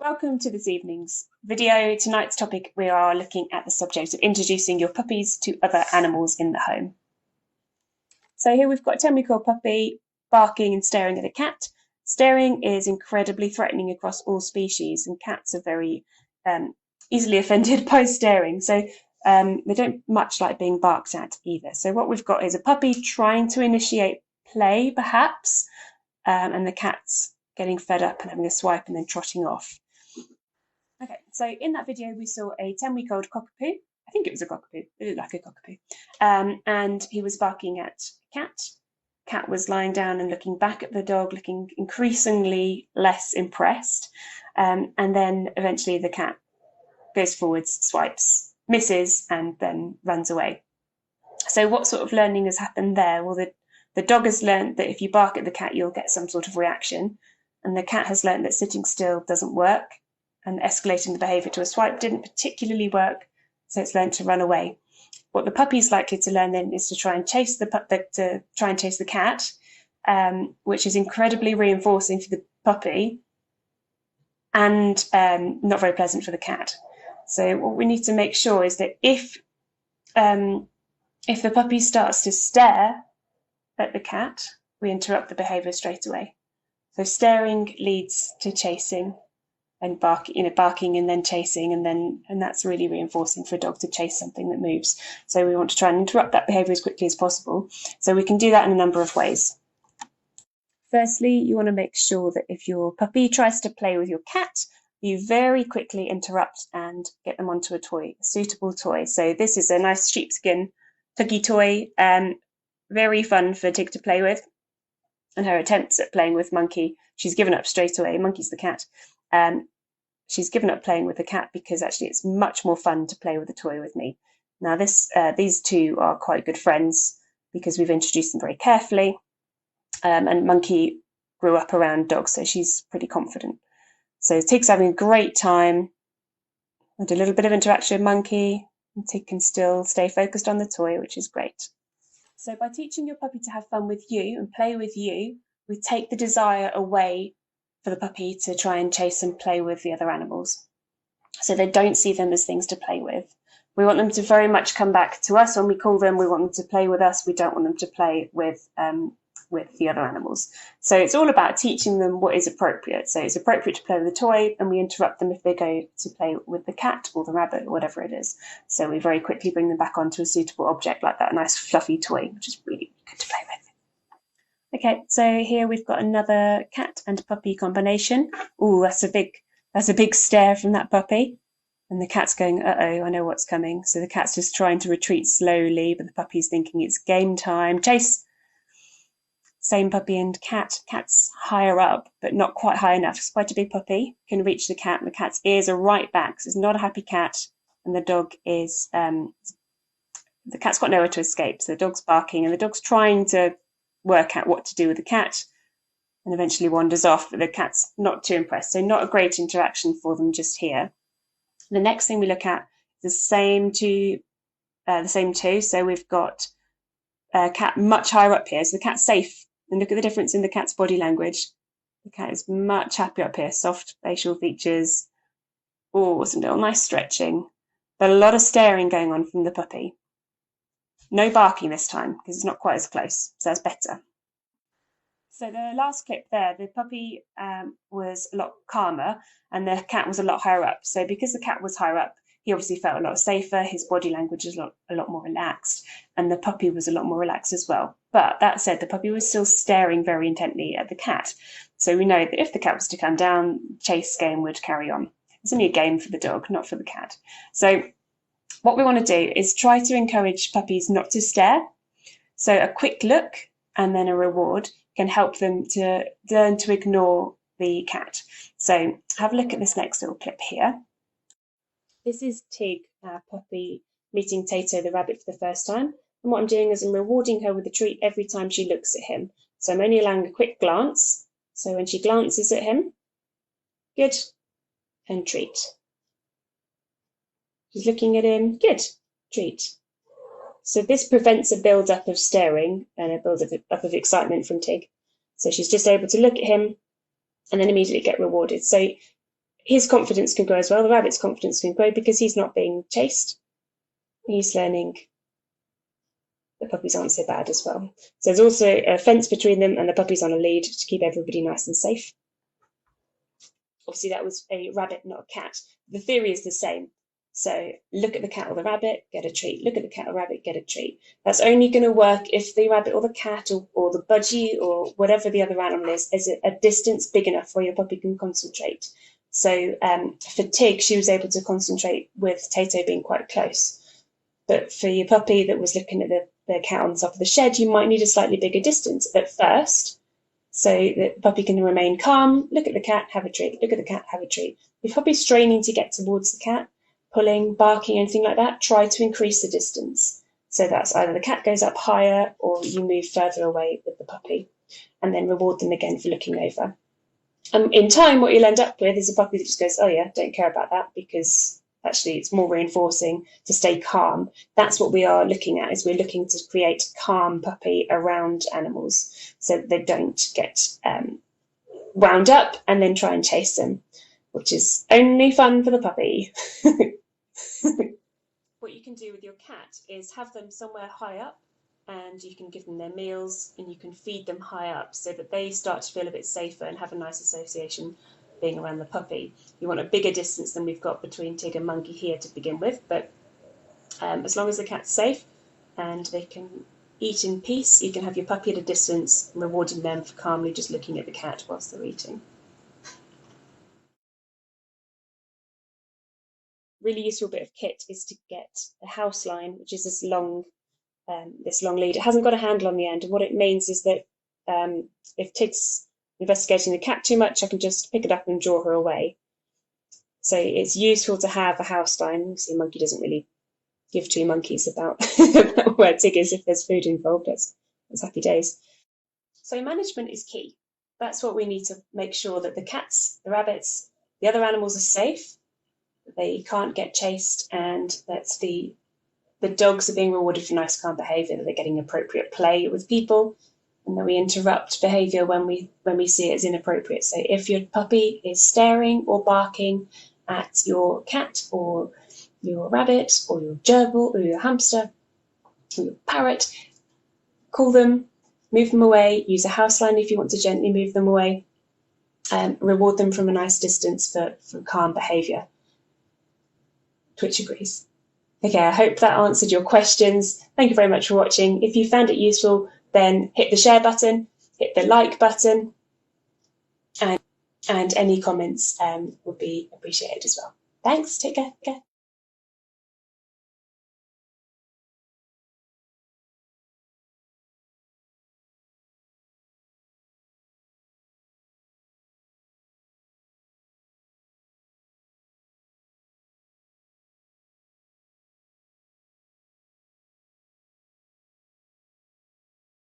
Welcome to this evening's video. Tonight's topic, we are looking at the subject of introducing your puppies to other animals in the home. So here we've got a 10-week-old puppy barking and staring at a cat. Staring is incredibly threatening across all species, and cats are very easily offended by staring. So they don't much like being barked at either. So what we've got is a puppy trying to initiate play, perhaps, and the cat's getting fed up and having a swipe and then trotting off. Okay, so in that video we saw a 10-week-old cockapoo. I think it was a cockapoo. It looked like a cockapoo. And he was barking at a cat. Cat was lying down and looking back at the dog, looking increasingly less impressed. And then eventually the cat goes forwards, swipes, misses, and then runs away. So what sort of learning has happened there? Well, the dog has learned that if you bark at the cat, you'll get some sort of reaction. And the cat has learned that sitting still doesn't work, and escalating the behaviour to a swipe didn't particularly work, so it's learned to run away. What the puppy's likely to learn then is to try and chase the cat, which is incredibly reinforcing for the puppy and not very pleasant for the cat. So what we need to make sure is that if the puppy starts to stare at the cat, we interrupt the behaviour straight away. So staring leads to chasing, and barking and then chasing, and that's really reinforcing for a dog to chase something that moves. So we want to try and interrupt that behaviour as quickly as possible. So we can do that in a number of ways. Firstly, you want to make sure that if your puppy tries to play with your cat, you very quickly interrupt and get them onto a toy, a suitable toy. So this is a nice sheepskin Tuggy toy, very fun for Tig to play with. And her attempts at playing with Monkey, she's given up straight away. Monkey's the cat. She's given up playing with the cat because actually it's much more fun to play with a toy with me. Now these two are quite good friends because we've introduced them very carefully, and Monkey grew up around dogs, so she's pretty confident. So Tig's having a great time. And a little bit of interaction with Monkey, and Tig can still stay focused on the toy, which is great. So by teaching your puppy to have fun with you and play with you, we take the desire away for the puppy to try and chase and play with the other animals. So they don't see them as things to play with. We want them to very much come back to us when we call them. We want them to play with us. We don't want them to play with the other animals. So it's all about teaching them what is appropriate. So it's appropriate to play with a toy, and we interrupt them if they go to play with the cat or the rabbit or whatever it is. So we very quickly bring them back onto a suitable object like that nice fluffy toy, which is really good to play with. Okay, so here we've got another cat and puppy combination. Ooh, that's a big stare from that puppy. And the cat's going, uh-oh, I know what's coming. So the cat's just trying to retreat slowly, but the puppy's thinking it's game time. Chase! Same puppy and cat. Cat's higher up, but not quite high enough. It's quite a big puppy. Can reach the cat, and the cat's ears are right back. So it's not a happy cat. And the dog is, the cat's got nowhere to escape. So the dog's barking, and the dog's trying to work out what to do with the cat, and eventually wanders off, but the cat's not too impressed. So not a great interaction for them just here. The next thing we look at is the same two. So we've got a cat much higher up here. So the cat's safe, and look at the difference in the cat's body language. The cat is much happier up here, soft facial features. Oh, some little nice stretching, but a lot of staring going on from the puppy. No barking this time because it's not quite as close, so that's better. So the last clip there, the puppy was a lot calmer and the cat was a lot higher up. So because the cat was higher up, he obviously felt a lot safer. His body language is a lot more relaxed, and the puppy was a lot more relaxed as well. But that said, the puppy was still staring very intently at the cat. So we know that if the cat was to come down, chase game would carry on. It's only a game for the dog, not for the cat. So what we want to do is try to encourage puppies not to stare. So a quick look and then a reward can help them to learn to ignore the cat. So have a look at this next little clip here. This is Tig, our puppy, meeting Tato the rabbit for the first time. And what I'm doing is I'm rewarding her with a treat every time she looks at him. So I'm only allowing a quick glance. So when she glances at him, good, and treat. She's looking at him, good, treat. So this prevents a build-up of staring and a build-up of excitement from Tig. So she's just able to look at him and then immediately get rewarded. So his confidence can grow as well. The rabbit's confidence can grow because he's not being chased. He's learning the puppies aren't so bad as well. So there's also a fence between them and the puppy's on a lead to keep everybody nice and safe. Obviously that was a rabbit, not a cat. The theory is the same. So look at the cat or the rabbit, get a treat. Look at the cat or rabbit, get a treat. That's only going to work if the rabbit or the cat or the budgie or whatever the other animal is a distance big enough where your puppy can concentrate. So for Tig, she was able to concentrate with Tato being quite close. But for your puppy that was looking at the cat on the top of the shed, you might need a slightly bigger distance at first so that the puppy can remain calm. Look at the cat, have a treat. Look at the cat, have a treat. If puppy's straining to get towards the cat, pulling, barking, anything like that, try to increase the distance. So that's either the cat goes up higher or you move further away with the puppy, and then reward them again for looking over. In time, what you'll end up with is a puppy that just goes, oh yeah, don't care about that, because actually it's more reinforcing to stay calm. That's what we are looking at, is we're looking to create calm puppy around animals so that they don't get wound up and then try and chase them, which is only fun for the puppy. What you can do with your cat is have them somewhere high up, and you can give them their meals and you can feed them high up so that they start to feel a bit safer and have a nice association being around the puppy. You want a bigger distance than we've got between Tig and Monkey here to begin with, but as long as the cat's safe and they can eat in peace, you can have your puppy at a distance, rewarding them for calmly just looking at the cat whilst they're eating. Really useful bit of kit is to get a house line, which is this long lead. It hasn't got a handle on the end, and what it means is that if Tig's investigating the cat too much, I can just pick it up and draw her away. So it's useful to have a house line. See, Monkey doesn't really give two monkeys about where Tig is if there's food involved. That's happy days. So management is key. That's what we need to make sure, that the cats, the rabbits, the other animals are safe, that they can't get chased, and that the dogs are being rewarded for nice, calm behaviour, that they're getting appropriate play with people, and that we interrupt behaviour when we see it as inappropriate. So if your puppy is staring or barking at your cat or your rabbit or your gerbil or your hamster or your parrot, call them, move them away, use a house line if you want to gently move them away, reward them from a nice distance for calm behaviour. Twitch agrees. Okay, I hope that answered your questions. Thank you very much for watching. If you found it useful, then hit the share button, hit the like button, and any comments would be appreciated as well. Thanks, take care.